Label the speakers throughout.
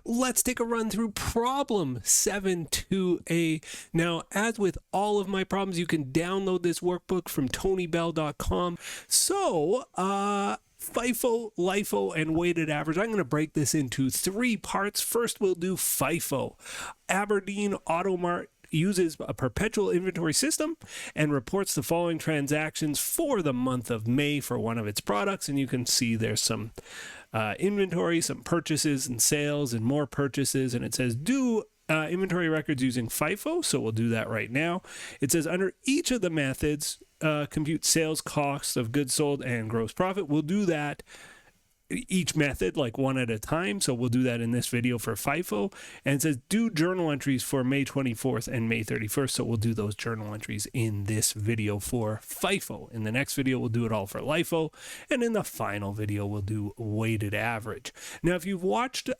Speaker 1: let's take a run through problem 7.2a. Now, as with all of my problems, you can download this workbook from tonybell.com. So, FIFO, LIFO, and weighted average. I'm going to break this into 3 parts. First, we'll do FIFO. Aberdeen Automart uses a perpetual inventory system and reports the following transactions for the month of May for one of its products. And you can see there's some inventory, some purchases and sales and more purchases. And it says do inventory records using FIFO. So we'll do that right now. It says under each of the methods, compute sales costs of goods sold and gross profit. We'll do that each method like one at a time. So we'll do that in this video for FIFO. And it says do journal entries for May 24th and May 31st. So we'll do those journal entries in this video for FIFO. In the next video, we'll do it all for LIFO. And in the final video, we'll do weighted average. Now, if you've watched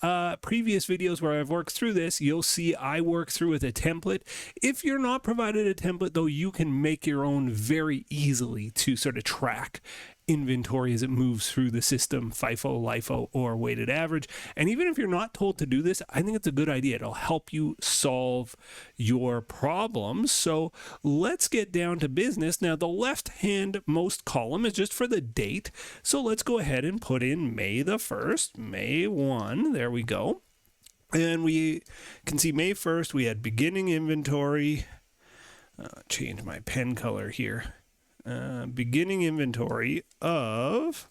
Speaker 1: previous videos where I've worked through this, you'll see I work through with a template. If you're not provided a template, though, you can make your own very easily to sort of track inventory as it moves through the system, FIFO, LIFO, or weighted average. And even if you're not told to do this, I think it's a good idea. It'll help you solve your problems. So let's get down to business. Now, the left-hand most column is just for the date. So let's go ahead and put in May the 1st, May 1. There we go. And we can see May 1st, we had beginning inventory. Change my pen color here. Beginning inventory of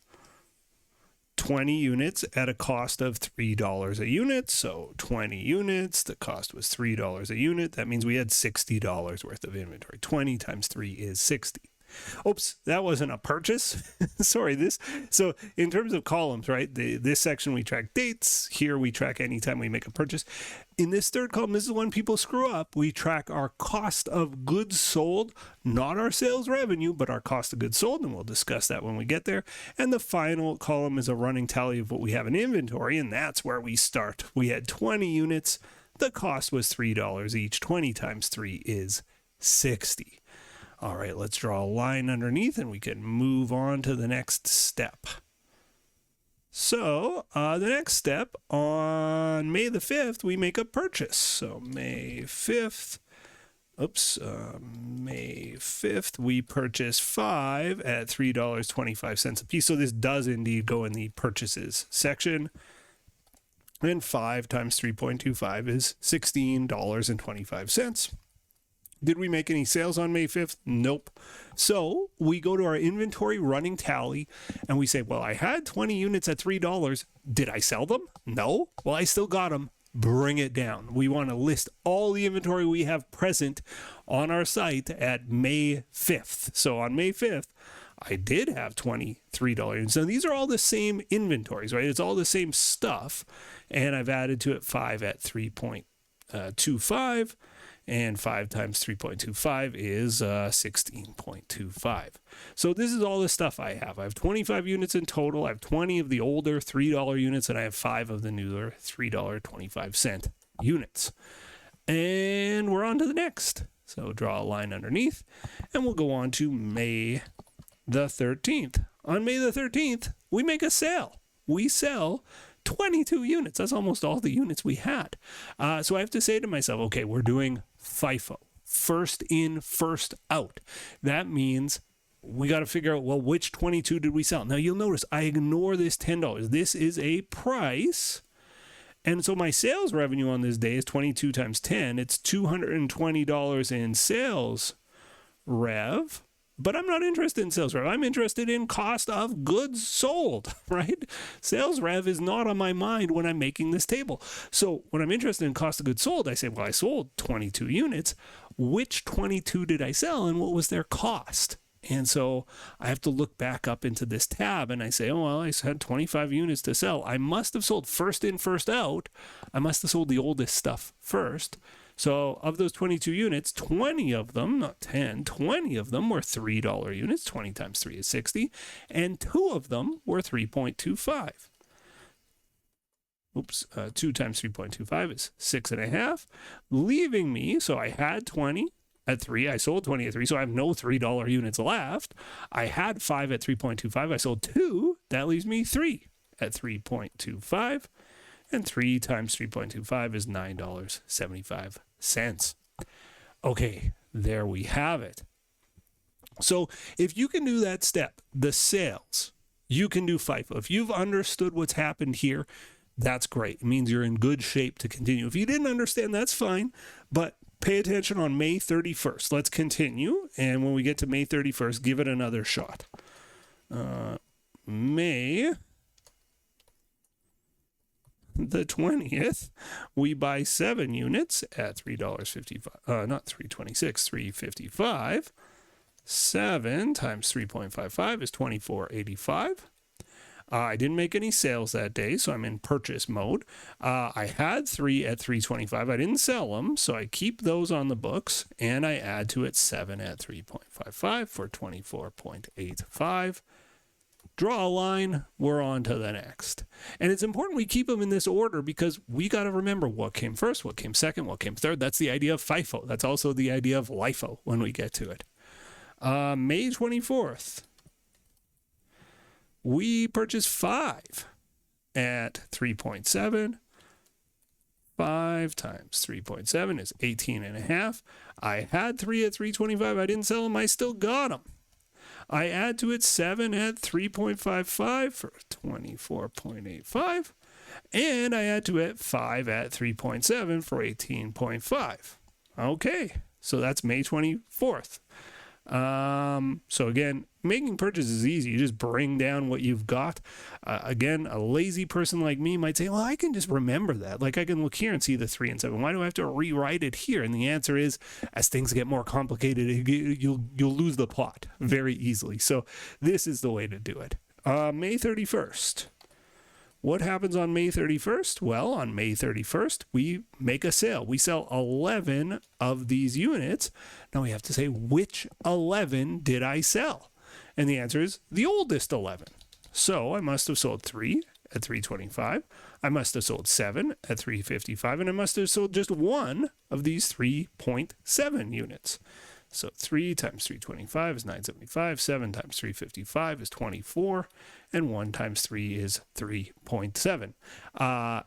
Speaker 1: 20 units at a cost of $3 a unit. So 20 units, the cost was $3 a unit. That means we had $60 worth of inventory. 20 times 3 is 60. Oops, that wasn't a purchase. Sorry, so in terms of columns, right, this section we track dates. Here we track anytime we make a purchase. In this third column, this is when people screw up. We track our cost of goods sold, not our sales revenue, but our cost of goods sold, and we'll discuss that when we get there. And the final column is a running tally of what we have in inventory, and that's where we start. We had 20 units. The cost was $3 each. 20 times 3 is 60. All right, let's draw a line underneath and we can move on to the next step. So the next step, on May the 5th, we make a purchase. So May 5th, May 5th, we purchase 5 at $3.25 a piece. So this does indeed go in the purchases section. And 5 times 3.25 is $16.25. Did we make any sales on May 5th? Nope. So we go to our inventory running tally and we say, well, I had 20 units at $3. Did I sell them? No. Well, I still got them. Bring it down. We want to list all the inventory we have present on our site at May 5th. So on May 5th, I did have $23 units. So these are all the same inventories, right? It's all the same stuff. And I've added to it 5 at 3.25. And 5 times 3.25 is 16.25. So this is all the stuff I have. I have 25 units in total. I have 20 of the older $3 units, and I have 5 of the newer $3.25 units. And we're on to the next. So draw a line underneath, and we'll go on to May the 13th. On May the 13th, we make a sale. We sell 22 units. That's almost all the units we had. So I have to say to myself, okay, we're doing FIFO. First in, first out. That means we got to figure out, well, which 22 did we sell? Now you'll notice I ignore this $10. This is a price. And so my sales revenue on this day is 22 times 10. It's $220 in sales rev. But I'm not interested in sales rev. I'm interested in cost of goods sold, right? Sales rev is not on my mind when I'm making this table. So when I'm interested in cost of goods sold, I say, well, I sold 22 units. Which 22 did I sell and what was their cost? And so I have to look back up into this tab and I say, oh, well, I had 25 units to sell. I must have sold first in, first out. I must have sold the oldest stuff first. So of those 22 units, 20 of them, not 10, 20 of them were $3 units. 20 times 3 is 60. And 2 of them were 3.25. Oops, 2 times 3.25 is 6.5. Leaving me, so I had 20 at 3. I sold 20 at 3, so I have no $3 units left. I had 5 at 3.25. I sold 2. That leaves me 3 at 3.25. And 3 times 3.25 is $9.75. Okay, there we have it. So if you can do that step, the sales, you can do FIFO. If you've understood what's happened here, that's great. It means you're in good shape to continue. If you didn't understand, that's fine, but pay attention on May 31st. Let's continue, and when we get to May 31st, give it another shot. May the 20th, we buy 7 units at $3.55, not $3.26, $3.55. 7 times 3.55 is $24.85. I didn't make any sales that day, so I'm in purchase mode. I had 3 at $3.25. I didn't sell them, so I keep those on the books, and I add to it 7 at $3.55 for $24.85. Draw a line, we're on to the next. And it's important we keep them in this order because we got to remember what came first, what came second, what came third. That's the idea of FIFO. That's also the idea of LIFO when we get to it. May 24th, we purchased 5 at 3.7. 5 times 3.7 is 18.5. I had 3 at 3.25. I didn't sell them. I still got them. I add to it 7 at 3.55 for 24.85. And I add to it 5 at 3.7 for 18.5. Okay, so that's May 24th. So again, making purchases is easy. You just bring down what you've got. Again, a lazy person like me might say, well, I can just remember that. Like I can look here and see the 3 and 7. Why do I have to rewrite it here? And the answer is, as things get more complicated, you'll lose the plot very easily. So this is the way to do it. May 31st. What happens on May 31st? Well, on May 31st, we make a sale. We sell 11 of these units. Now we have to say, which 11 did I sell? And the answer is the oldest 11. So I must have sold 3 at $3.25. I must have sold 7 at $3.55. And I must have sold just one of these 3.7 units. So 3 times 3.25 is 9.75. 7 times 3.55 is 24. And 1 times 3 is 3.7.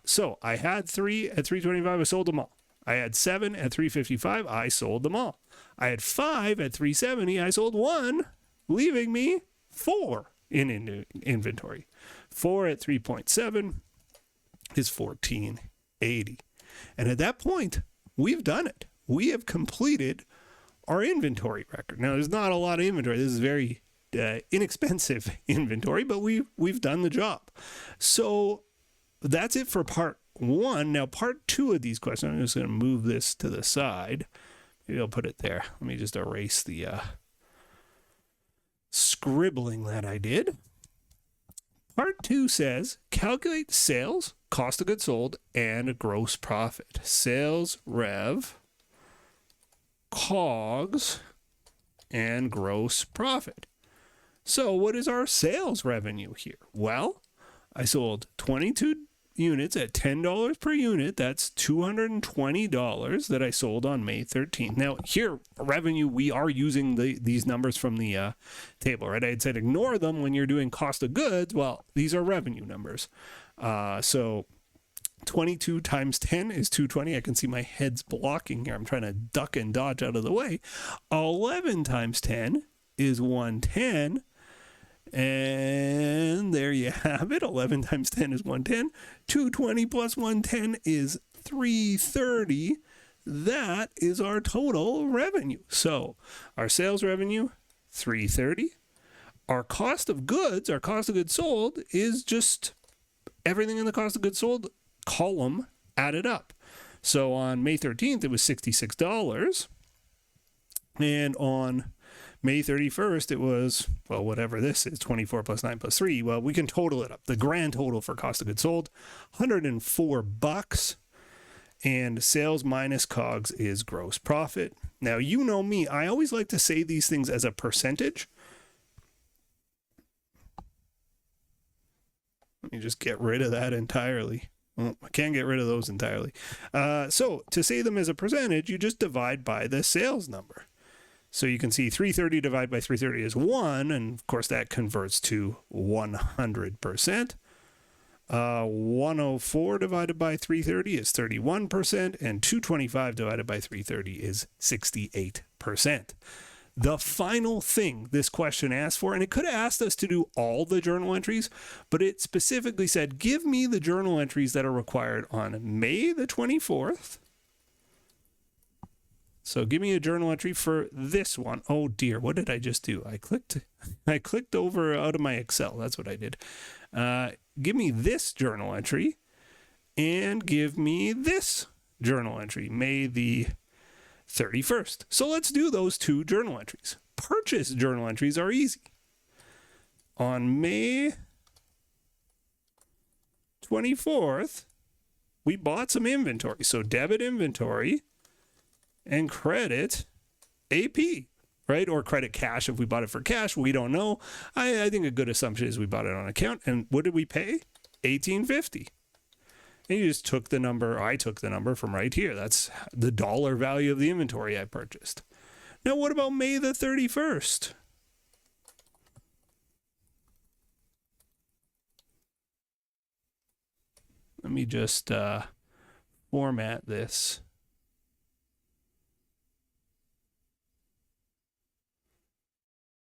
Speaker 1: So I had 3 at 3.25. I sold them all. I had 7 at 3.55. I sold them all. I had 5 at 3.70. I sold 1, leaving me 4 in inventory. 4 at 3.7 is 14.80. And at that point, we've done it. We have completed our inventory record. Now, there's not a lot of inventory. This is very inexpensive inventory, but we've done the job. So that's it for part 1. Now, part 2 of these questions, I'm just going to move this to the side. Maybe I'll put it there. Let me just erase the scribbling that I did. Part 2 says, calculate sales, cost of goods sold, and gross profit. Sales, rev, COGS, and gross profit. So what is our sales revenue here? Well, I sold 22 units at $10 per unit. That's $220 that I sold on May 13th. Now here, revenue, we are using these numbers from the table, right? I had said ignore them when you're doing cost of goods. Well, these are revenue numbers. So 22 times 10 is 220. I can see my head's blocking here. I'm trying to duck and dodge out of the way. 11 times 10 is 110. And there you have it. 11 times 10 is 110. 220 plus 110 is 330. That is our total revenue. So our sales revenue, 330. Our cost of goods sold is just everything in the cost of goods sold column added up. So on May 13th, it was $66. And on May 31st, it was, well, whatever this is, 24 plus 9 plus 3. Well, we can total it up. The grand total for cost of goods sold, $104. And sales minus COGS is gross profit. Now, you know me. I always like to say these things as a percentage. Let me just get rid of that entirely. Well, I can't get rid of those entirely. So to say them as a percentage, you just divide by the sales number. So you can see 330 divided by 330 is 1, and of course that converts to 100%. 104 divided by 330 is 31%, and 225 divided by 330 is 68%. The final thing this question asked for, and it could have asked us to do all the journal entries, but it specifically said, give me the journal entries that are required on May the 24th. So give me a journal entry for this one. Oh dear, what did I just do? I clicked over out of my Excel. That's what I did. Give me this journal entry and give me this journal entry, May the 31st. So let's do those two journal entries. Purchase journal entries are easy. On May 24th, we bought some inventory. So debit inventory and credit AP, right? Or credit cash if we bought it for cash. We don't know. I think a good assumption is we bought it on account. And what did we pay? $18.50. And you just took the number, I took the number from right here. That's the dollar value of the inventory I purchased. Now, what about May the 31st? Let me just format this.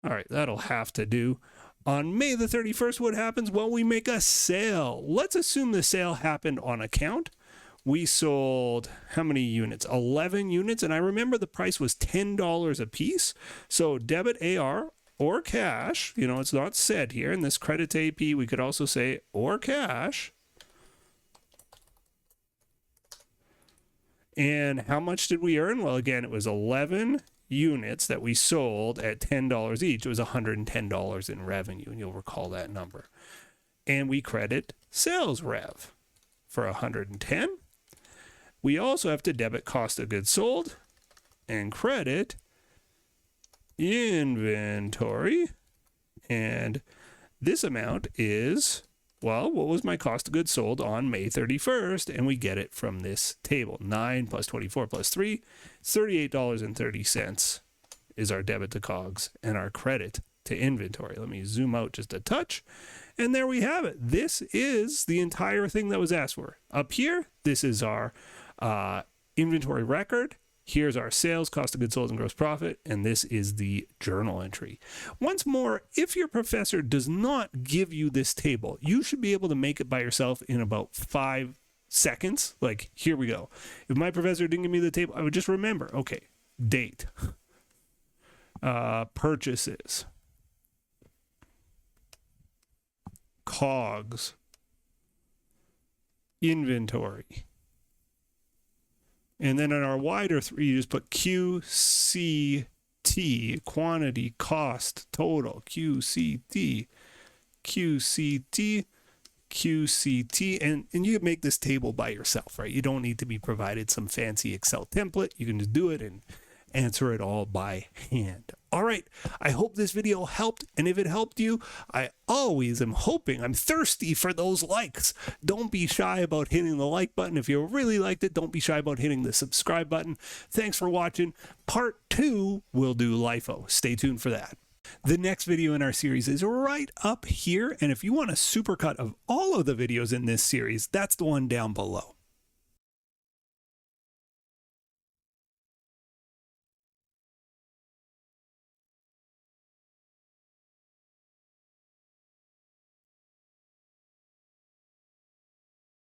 Speaker 1: All right, that'll have to do. On May the 31st, what happens? Well, we make a sale. Let's assume the sale happened on account. We sold how many units? 11 units. And I remember the price was $10 a piece. So debit AR or cash, you know, it's not said here. In this credit to AP, we could also say or cash. And how much did we earn? Well, again, it was 11 units that we sold at $10 each. It was $110 in revenue, and you'll recall that number. And we credit sales rev for 110. We also have to debit cost of goods sold and credit inventory. And this amount is, well, what was my cost of goods sold on May 31st? And we get it from this table. 9 plus 24 plus 3, $38.30 is our debit to COGS and our credit to inventory. Let me zoom out just a touch. And there we have it. This is the entire thing that was asked for. Up here, this is our inventory record. Here's our sales, cost of goods sold, and gross profit, and this is the journal entry. Once more, if your professor does not give you this table, you should be able to make it by yourself in about 5 seconds. Like, here we go. If my professor didn't give me the table, I would just remember, okay, date, purchases, COGS, inventory. And then in our wider three, you just put QCT, quantity, cost, total, QCT, and you can make this table by yourself, right? You don't need to be provided some fancy Excel template. You can just do it and answer it all by hand. All right, I hope this video helped, and if it helped you, I always am hoping, I'm thirsty for those likes. Don't be shy about hitting the like button. If you really liked it, don't be shy about hitting the subscribe button. Thanks for watching. Part 2, we'll do LIFO. Stay tuned for that. The next video in our series is right up here, and if you want a supercut of all of the videos in this series, that's the one down below.